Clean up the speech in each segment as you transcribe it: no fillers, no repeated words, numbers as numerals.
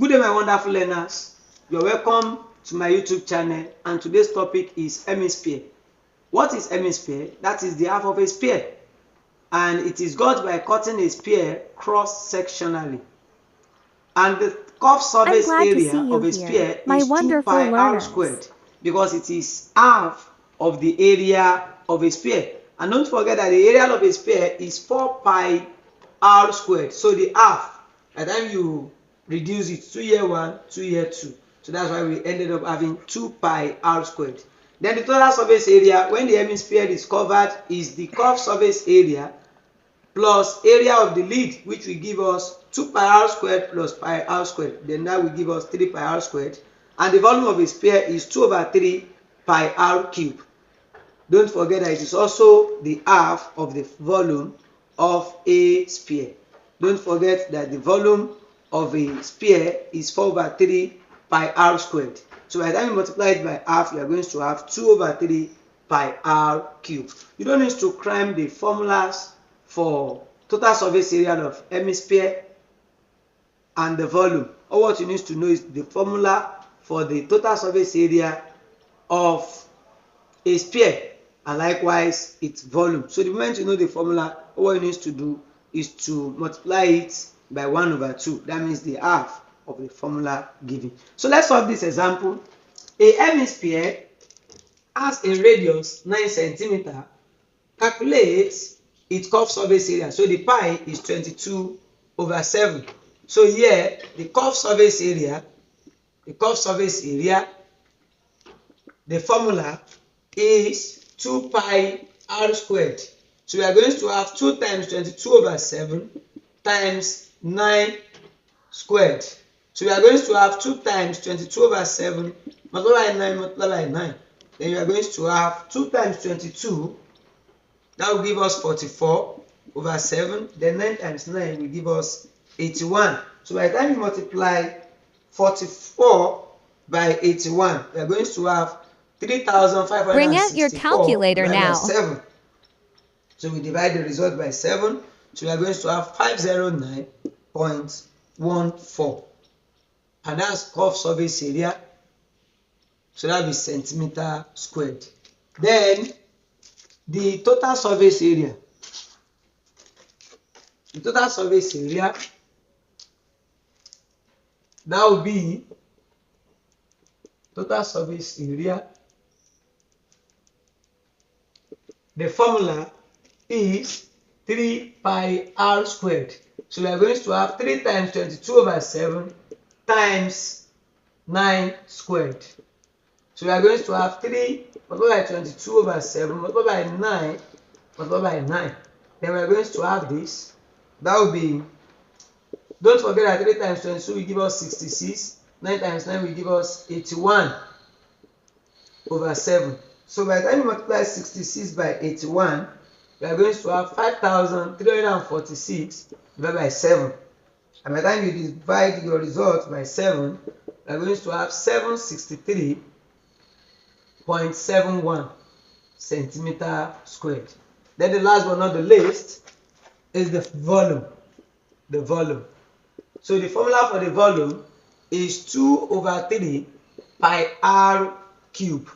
Good day, my wonderful learners. You're welcome to my YouTube channel, and today's topic is hemisphere. What is hemisphere? That is the half of a sphere, and it is got by cutting a sphere cross-sectionally. And the curved surface area of a sphere is 2 pi r squared because it is half of the area of a sphere. And don't forget that the area of a sphere is 4 pi r squared. So the half, by the time you reduce it, 2 here 1, 2 here 2. So that's why we ended up having 2 pi r squared. Then the total surface area when the hemisphere is covered is the curved surface area plus area of the lid, which will give us 2 pi r squared plus pi r squared. Then that will give us 3 pi r squared. And the volume of a sphere is 2 over 3 pi r cubed. Don't forget that it is also the half of the volume of a sphere. Don't forget that the volume of a sphere is 4 over 3 pi r squared. So by the time you multiply it by half, you are going to have 2 over 3 pi r cubed. You don't need to cram the formulas for total surface area of hemisphere and the volume. All what you need to know is the formula for the total surface area of a sphere and likewise its volume. So the moment you know the formula, all you need to do is to multiply it by 1 over 2. That means the half of the formula given. So let's solve this example. A hemisphere has a radius 9 centimeter. Calculate its curved surface area. So the pi is 22 over 7. So here the curved surface area, the formula is 2 pi r squared. So we are going to have 2 times 22 over 7 times 9 squared. So we are going to have 2 times 22 over 7 multiplied by 9 multiplied by 9. Then you are going to have 2 times 22. That will give us 44 over 7. Then 9 times 9 will give us 81. So by the time you multiply 44 by 81, we are going to have 3,564. Bring out your calculator now. 7. So we divide the result by 7. So we are going to have 509.14. And that's curved surface area. So that will be centimeter squared. Then the total surface area. The total surface area, that will be total surface area. The formula is 3 pi r squared. So we are going to have 3 times 22 over 7 times 9 squared. So we are going to have 3 multiplied by 22 over 7 multiplied by 9 multiplied by 9. Then we are going to have this. That will be, don't forget that 3 times 22 will give us 66. 9 times 9 will give us 81 over 7. So by the time you multiply 66 by 81, we are going to have 5,346 divided by 7. And by the time you divide your result by 7, we are going to have 763.71 centimeter squared. Then the last but not the least is the volume. The volume. So the formula for the volume is 2 over 3 pi r cubed.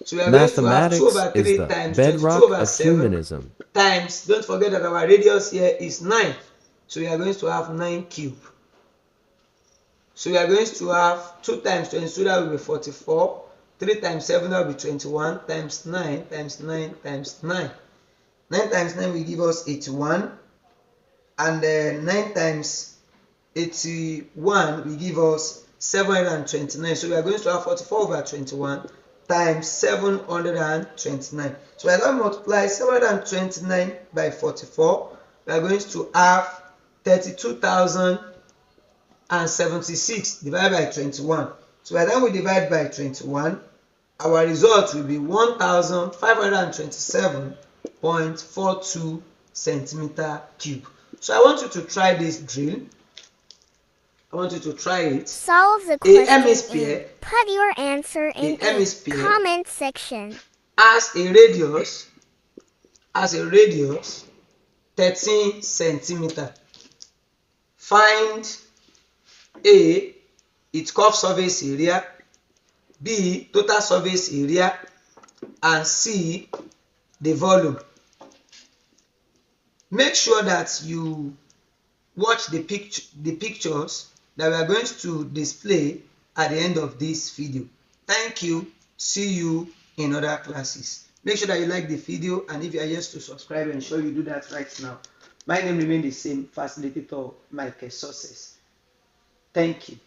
So we are going to have 2 over 3 times 22 over 7 times, don't forget that our radius here is 9. So we are going to have 9 cubed. So we are going to have 2 times 22, that will be 44. 3 times 7, that will be 21 times 9 times 9 times 9. 9 times 9 will give us 81. And 9 times 81 will give us 729. So we are going to have 44 over 21 times 729. So by the time we multiply 729 by 44, we are going to have 32,076 divided by 21. So by the time we divide by 21, our result will be 1,527.42 centimeter cube. So I want you to try this drill. I want you to try it. Solve the question. A hemisphere. Put your answer in the comment section. Has a radius 13 centimeter. Find A, its curved surface area, B, total surface area, and C, the volume. Make sure that you watch the pictures that we are going to display at the end of this video. Thank you. See you in other classes. Make sure that you like the video, and if you are yet to subscribe, ensure you do that right now. My name remains the same, Facilitator Michael Success. Thank you.